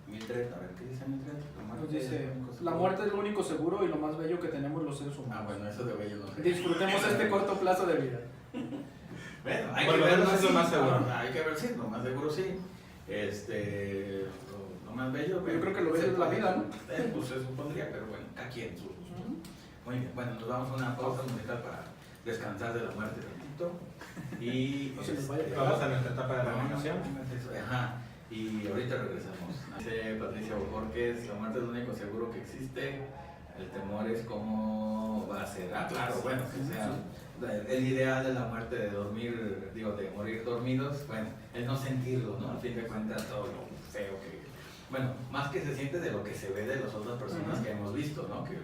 Mildred, a ver, ¿qué dice Mildred? Nos dice, la muerte es lo único seguro y lo más bello que tenemos los seres humanos. Bueno, eso de bello no sé. Disfrutemos este corto plazo de vida. Bueno, hay Bueno, que verlo eso es lo así, más seguro. ¿no? Hay que ver, sí, lo más seguro sí. Lo más bello. Yo creo que lo bello es la vida, ¿no? Pues se supondría, pero bueno, aquí en su gusto. Muy bien, bueno, nos vamos a una pausa musical para descansar de la muerte un ratito. Y No se nos vaya a Vamos a nuestra etapa de renegación. Ajá, y ahorita regresamos. Dice Patricia Bojorquez, la muerte es lo único seguro que existe. El temor es cómo va a ser. Ah, claro, bueno, que sea el ideal de la muerte de dormir, de morir dormidos, bueno, es no sentirlo, ¿no? Al fin de cuentas, todo lo feo que. Bueno, más que se siente de lo que se ve de las otras personas que hemos visto, ¿no? Que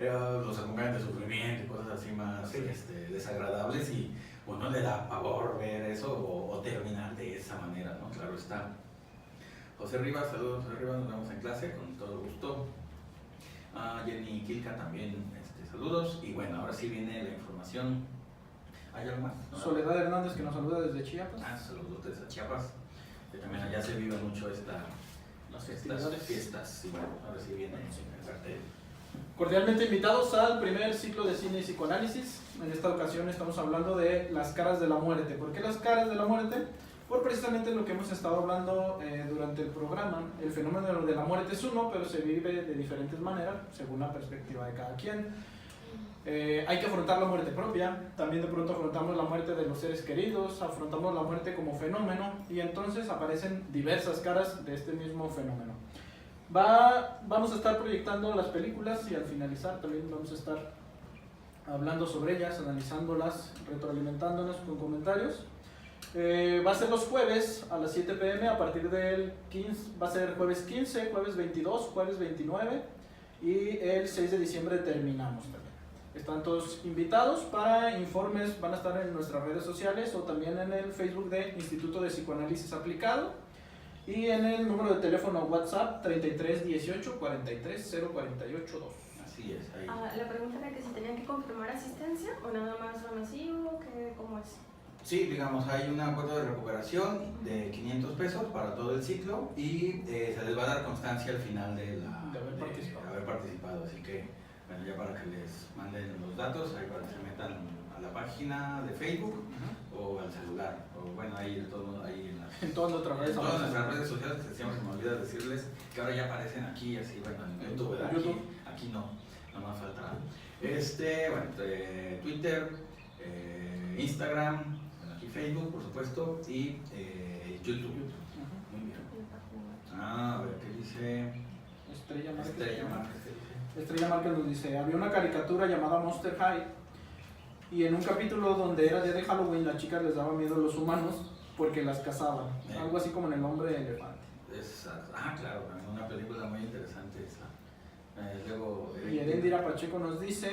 los acompañan de sufrimiento y cosas así más desagradables y uno le da pavor ver eso o terminar de esa manera, ¿no? Claro está. José Rivas, saludos José Rivas, nos vemos en clase con todo gusto. Jenny Kilka también, saludos. Y bueno, ahora sí viene la información. ¿Hay algo más? ¿No? Soledad Hernández que nos saluda desde Chiapas. Saludos desde Chiapas. Que también allá se vive mucho estas fiestas. Y bueno, ahora sí viene el cartel. Cordialmente invitados al primer ciclo de cine y psicoanálisis. En esta ocasión estamos hablando de las caras de la muerte. ¿Por qué las caras de la muerte? Por precisamente lo que hemos estado hablando durante el programa. El fenómeno de la muerte es uno, pero se vive de diferentes maneras según la perspectiva de cada quien. Hay que afrontar la muerte propia, también de pronto afrontamos la muerte de los seres queridos, afrontamos la muerte como fenómeno y entonces aparecen diversas caras de este mismo fenómeno. Vamos a estar proyectando las películas y al finalizar también vamos a estar hablando sobre ellas, analizándolas, retroalimentándonos con comentarios. Va a ser los jueves a las 7 p.m. a partir del 15, va a ser jueves 15, jueves 22, jueves 29 y el 6 de diciembre terminamos también. Están todos invitados. Para informes van a estar en nuestras redes sociales o también en el Facebook de Instituto de Psicoanálisis Aplicado y en el número de teléfono WhatsApp 33 18 43 048 2. Así es, ahí. La pregunta era que si tenían que confirmar asistencia o nada más van así o cómo es. Sí, digamos, hay un acuerdo de recuperación de 500 pesos para todo el ciclo y se les va a dar constancia al final de haber participado. Así que, bueno, ya para que les manden los datos, ahí para que se metan a la página de Facebook o al celular. O bueno, ahí en todas nuestras redes sociales. En todas nuestras redes sociales, que siempre se me olvida decirles que ahora ya aparecen aquí, así, bueno, en YouTube, ¿verdad? Aquí no más falta. Bueno, Twitter, Instagram, aquí Facebook, por supuesto, y YouTube. Muy bien. A ver, ¿qué dice? Estrella Márquez. ¿Qué dice? Estrella Márquez nos dice, había una caricatura llamada Monster High y en un capítulo donde era día de Halloween las chicas les daba miedo a los humanos porque las cazaban, algo así como en El Hombre Elefante. Claro, una película muy interesante esa. Luego, y Erendira Pacheco nos dice,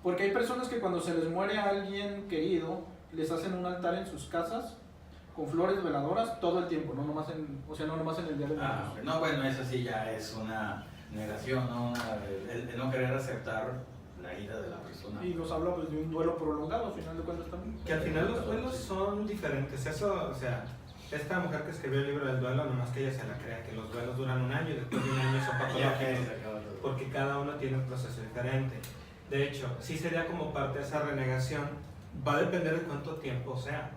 porque hay personas que cuando se les muere a alguien querido les hacen un altar en sus casas con flores veladoras todo el tiempo, no nomás en el día de muertos. No, bueno, eso sí ya es una negación, ¿no? El no querer aceptar la ira de la persona. Y nos habla pues de un duelo prolongado, al final de cuentas también. Que al final los duelos son diferentes. Eso, o sea, esta mujer que escribió el libro del duelo, nomás que ella se la crea, que los duelos duran un año y después de un año son patológicos, porque cada uno tiene un proceso diferente. De hecho, sí sería como parte de esa renegación, va a depender de cuánto tiempo sea,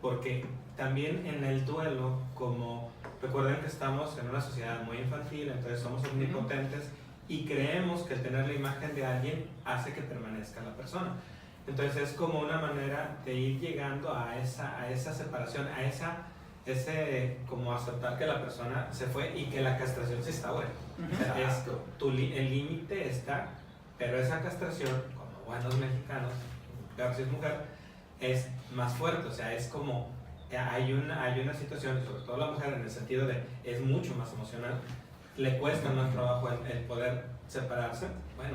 porque también en el duelo, como recuerden que estamos en una sociedad muy infantil, entonces somos omnipotentes y creemos que el tener la imagen de alguien hace que permanezca la persona. Entonces es como una manera de ir llegando a esa separación, ese como aceptar que la persona se fue y que la castración se instaure. O sea, el límite está, pero esa castración, como buenos mexicanos, mujer si es mujer, es más fuerte. O sea, es como hay una situación, sobre todo la mujer, en el sentido de es mucho más emocional, le cuesta más trabajo el poder separarse. Bueno,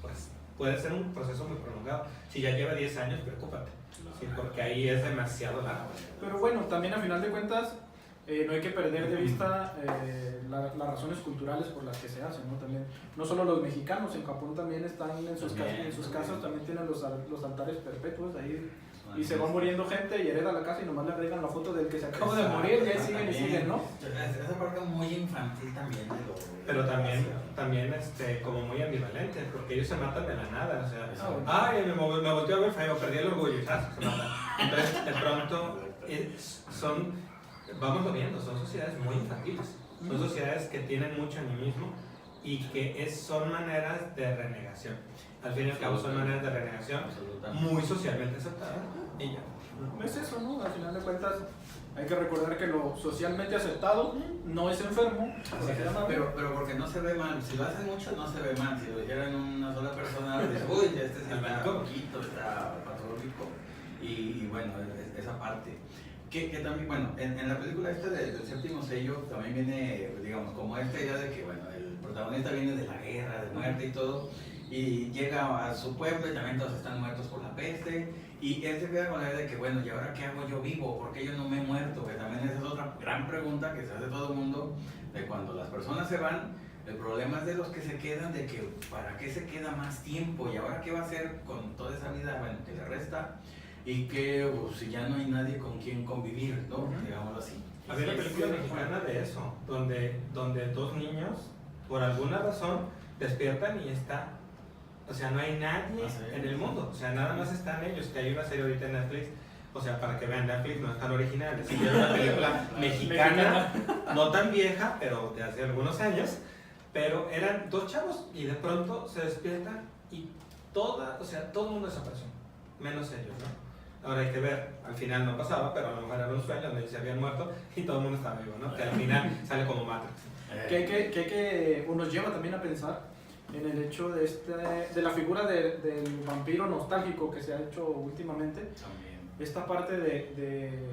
pues puede ser un proceso muy prolongado. Si ya lleva 10 años, preocúpate, ¿sí? Porque ahí es demasiado largo. Pero bueno, también a final de cuentas, no hay que perder de vista las razones culturales por las que se hacen, ¿no? También, no solo los mexicanos, en Japón también están en sus casas también tienen los altares perpetuos ahí, y se va muriendo gente y hereda la casa y nomás le agregan la foto del que se acaba de morir y ahí siguen y siguen, ¿no? Esa parte muy infantil también. Pero también como muy ambivalente, porque ellos se matan de la nada, o sea, Exacto. me volteó a ver feo, perdí el orgullo, ¿sabes? Se matan. Entonces, de pronto, vamos viendo, son sociedades muy infantiles, son sociedades que tienen mucho animismo y que son maneras de renegación. Al fin y al cabo son maneras de renegación muy socialmente aceptadas. Y ya. Es eso, ¿no? Al final de cuentas, hay que recordar que lo socialmente aceptado no es enfermo. Pero porque no se ve mal. Si lo hacen mucho, no se ve mal. Si lo hicieran una sola persona, dice, uy, este es el poquito, está patológico. Y bueno, esa parte. Que también, bueno, en la película esta del séptimo sello también viene, digamos, como esta idea de que, bueno, el protagonista viene de la guerra, de muerte y todo, y llega a su pueblo y también todos están muertos por la peste, y él se queda con la idea de que, bueno, ¿y ahora qué hago yo vivo? ¿Por qué yo no me he muerto? Que también esa es otra gran pregunta que se hace todo el mundo, de cuando las personas se van, el problema es de los que se quedan, de que ¿para qué se queda más tiempo? ¿Y ahora qué va a hacer con toda esa vida, bueno, que le resta? Y que si ya no hay nadie con quien convivir, ¿no? Digámoslo así. Había una película mexicana de eso, donde dos niños, por alguna razón, despiertan y o sea, no hay nadie en el mundo, o sea, nada más están ellos, que hay una serie ahorita en Netflix, o sea, para que vean, Netflix no es tan original, es una película mexicana, no tan vieja, pero de hace algunos años, pero eran dos chavos y de pronto se despiertan y todo el mundo desapareció, menos ellos, ¿no? Ahora hay que ver, al final no pasaba, pero a lo mejor era un sueño donde se habían muerto y todo el mundo estaba vivo, ¿no? Que al final sale como Matrix. Que nos lleva también a pensar en el hecho de la figura del vampiro nostálgico que se ha hecho últimamente. También. Esta parte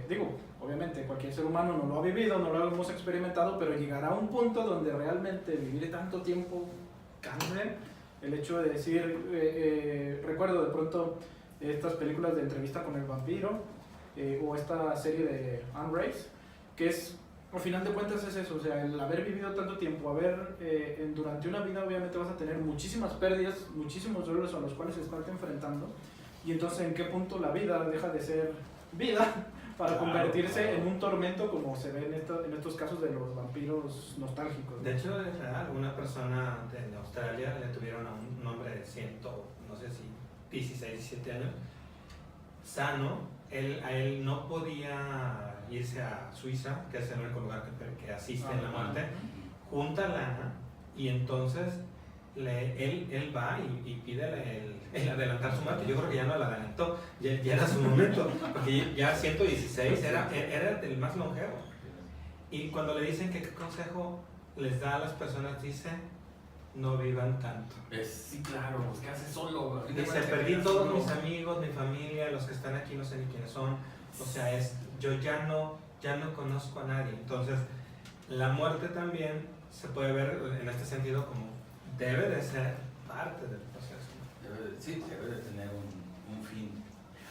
digo, obviamente cualquier ser humano no lo ha vivido, no lo hemos experimentado, pero llegará a un punto donde realmente vivir tanto tiempo canse. El hecho de decir, recuerdo de pronto estas películas de entrevista con el vampiro, o esta serie de Anne Rice, que es, al final de cuentas es eso, o sea, el haber vivido tanto tiempo, durante una vida obviamente vas a tener muchísimas pérdidas, muchísimos dolores a los cuales estarte enfrentando, y entonces en qué punto la vida deja de ser vida para convertirse en un tormento, como se ve en estos casos de los vampiros nostálgicos, ¿no? De hecho, es real, una persona de Australia le tuvieron a un hombre de 16, 17 años, sano, a él no podía irse a Suiza, que es el único lugar que asiste en la muerte, junta lana, y entonces él va y pide el adelantar su muerte. Yo creo que ya no la adelantó, ya era su momento, porque ya 116 era el más longevo. Y cuando le dicen que qué consejo les da a las personas, dice: no vivan tanto. Sí, claro, pues ¿qué haces solo? Dice: perdí todos mis amigos, mi familia, los que están aquí no sé ni quiénes son. O sea, yo ya no conozco a nadie. Entonces, la muerte también se puede ver en este sentido como debe de ser parte del proceso. Sí, debe de tener un fin.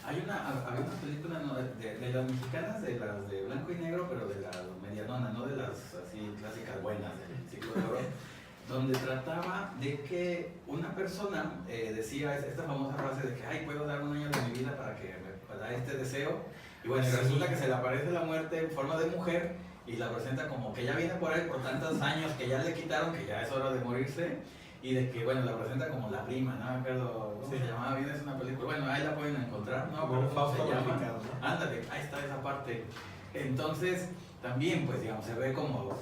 Había una película, ¿no?, de las mexicanas, de las de blanco y negro, pero de las medianonas, no de las así clásicas buenas del siglo de oro, donde trataba de que una persona decía esta famosa frase de que, ay, puedo dar un año de mi vida para que me da este deseo, y bueno, y resulta que se le aparece la muerte en forma de mujer y la presenta como que ya viene por ahí por tantos años que ya le quitaron, que ya es hora de morirse, y de que, bueno, la presenta como la prima, no me acuerdo cómo se llamaba bien, es una película, bueno, ahí la pueden encontrar, ¿no? Como un ¿Cómo se Fausto llama? modificado, ¿no? Ándale, ahí está esa parte. Entonces, también, pues, digamos, se ve como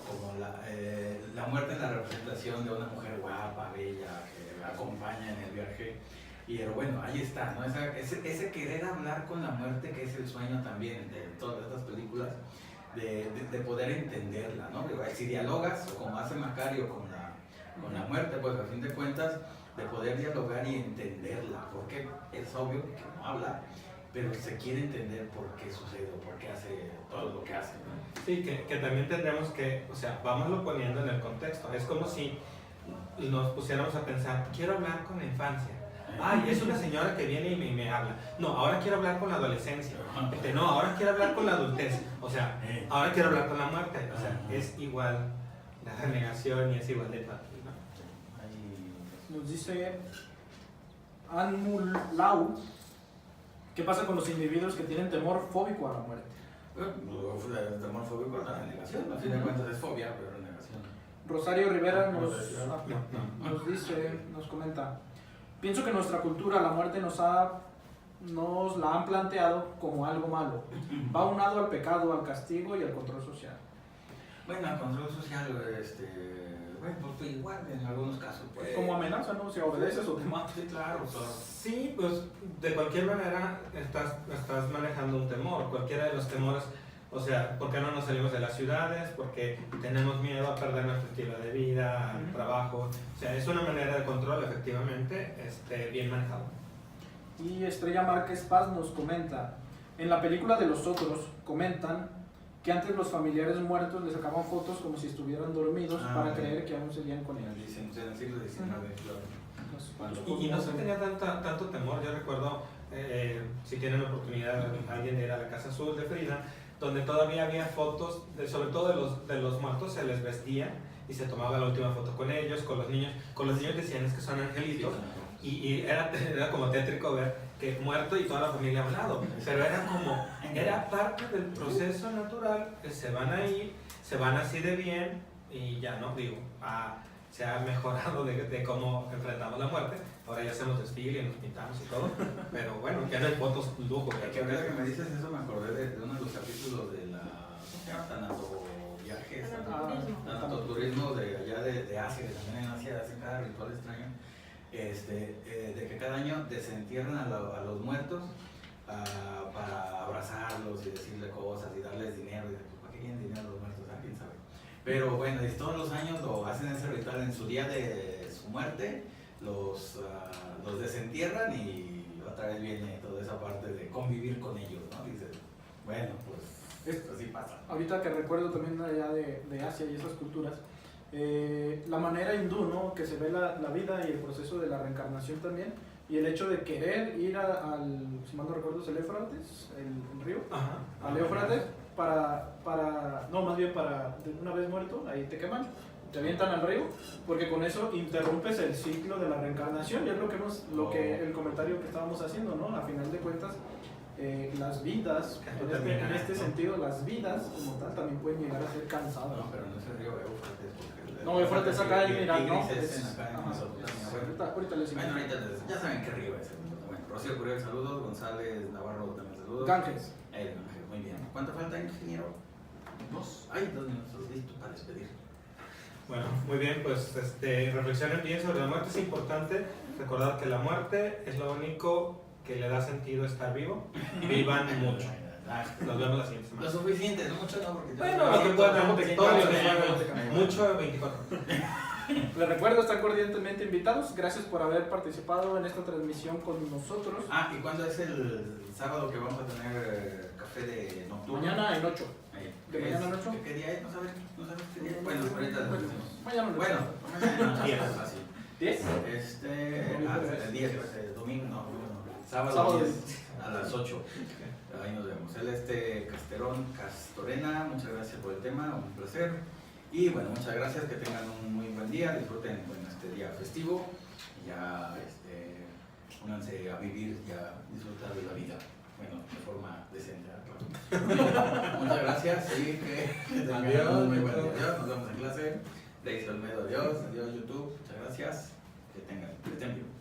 la muerte en la representación de una mujer guapa, bella, que acompaña en el viaje. Pero bueno, ahí está, ¿no? Ese querer hablar con la muerte, que es el sueño también de todas estas películas, de poder entenderla, ¿no? Si dialogas, o como hace Macario con la muerte, pues a fin de cuentas, de poder dialogar y entenderla, porque es obvio que no habla, pero se quiere entender por qué sucede o por qué hace todo lo que hace, ¿no? Sí, que también tendremos que, o sea, vámonos poniendo en el contexto. Es como si nos pusiéramos a pensar, quiero hablar con la infancia. Ay, es una señora que viene y me habla. No, ahora quiero hablar con la adolescencia. No, ahora quiero hablar con la adultez. O sea, ahora quiero hablar con la muerte. O sea, es igual la renegación y es igual de fácil, ¿no? Nos dice Anmulau, ¿qué pasa con los individuos que tienen temor fóbico a la muerte? El temor fóbico es la negación, a fin de cuentas es fobia, pero negación. Rosario Rivera No. nos dice, nos comenta, pienso que nuestra cultura la muerte nos la han planteado como algo malo. Va unado al pecado, al castigo y al control social. Bueno, el control social, bueno, pues igual en algunos casos. Pues, Como amenaza, ¿no? Si obedeces o te matas. Sí, claro. Sí, pues de cualquier manera estás manejando un temor, cualquiera de los temores. O sea, ¿por qué no nos salimos de las ciudades? Porque tenemos miedo a perder nuestro estilo de vida, al trabajo. O sea, es una manera de control, efectivamente, bien manejado. Y Estrella Márquez Paz nos comenta, en la película de Los Otros comentan que antes los familiares muertos les sacaban fotos como si estuvieran dormidos para creer que aún seguían con ellos. Dicen, en el siglo XIX, claro. Y no se tenía tanto temor. Yo recuerdo, si tienen la oportunidad alguien de ir a la Casa Azul de Frida, donde todavía había fotos, sobre todo de los muertos, se les vestía y se tomaba la última foto con ellos, con los niños. Con los niños decían es que son angelitos. Y era como tétrico ver que muerto y toda la familia a un lado, pero era parte del proceso natural, que se van a ir, se van así de bien y ya no, digo, se ha mejorado de cómo enfrentamos la muerte, ahora ya hacemos desfile y nos pintamos y todo, pero bueno, ya no hay fotos lujo. Que ahora que me dices eso me acordé de uno de los capítulos de la Tanatoviajes, Tanatoturismo de allá de Asia, que también en Asia hacen cada ritual extraño. De que cada año desentierran a los muertos para abrazarlos y decirle cosas y darles dinero. Y ¿para qué quieren dinero los muertos? ¿Quién sabe? Pero bueno, todos los años lo hacen ese ritual en su día de su muerte, los desentierran y otra vez viene toda esa parte de convivir con ellos, ¿no? Dices, bueno, pues así pasa. Ahorita que recuerdo también allá de Asia y esas culturas, la manera hindú, ¿no? Que se ve la vida y el proceso de la reencarnación también, y el hecho de querer ir al, si mal no recuerdo, es el Éufrates, el río, al Éufrates, no, más bien para, una vez muerto, ahí te queman, te avientan al río, porque con eso interrumpes el ciclo de la reencarnación, y es el comentario que estábamos haciendo, ¿no? A final de cuentas, las vidas, en este sentido, las vidas como tal también pueden llegar a ser cansadas. No, pero no es el río Éufrates. No, Éufrates acá en Irán, ¿no? Acá en Mesopotamia. Ahorita les digo. Bueno, ya saben qué río es. Bueno, Rocío Curiel, saludos. González Navarro también saludos. Ganges. Muy bien. ¿Cuánto falta, ingeniero? 2. Hay 2 minutos listos para despedir. Bueno, muy bien, pues reflexionen bien sobre la muerte. Es importante recordar que la muerte es lo único que le da sentido a estar vivo. Vivan mucho. Nos vemos la siguiente semana. Lo suficiente, no mucho no, porque bueno, lo que puedan, todo lo que mucho 24. Les recuerdo, están cordialmente invitados. Gracias por haber participado en esta transmisión con nosotros. ¿Y cuándo es el sábado que vamos a tener café de nocturno? Mañana en 8. ¿De mañana en 8? ¿Qué día es? ¿No sabes qué día es? Bueno, ahorita lo decimos. Mañana en 8. Bueno, mañana 10. ¿10? El 10, domingo, no, sábado 10 a las 8. Ahí nos vemos. Él Castorena, muchas gracias por el tema, un placer. Y bueno, muchas gracias, que tengan un muy buen día, disfruten este día festivo. Ya únanse a vivir y a disfrutar de la vida. Bueno, de forma decente, claro. Muchas gracias y que tengan un muy buen día. Adiós, nos vemos en clase. Deis Olmedo, adiós, YouTube, muchas gracias. Que estén bien.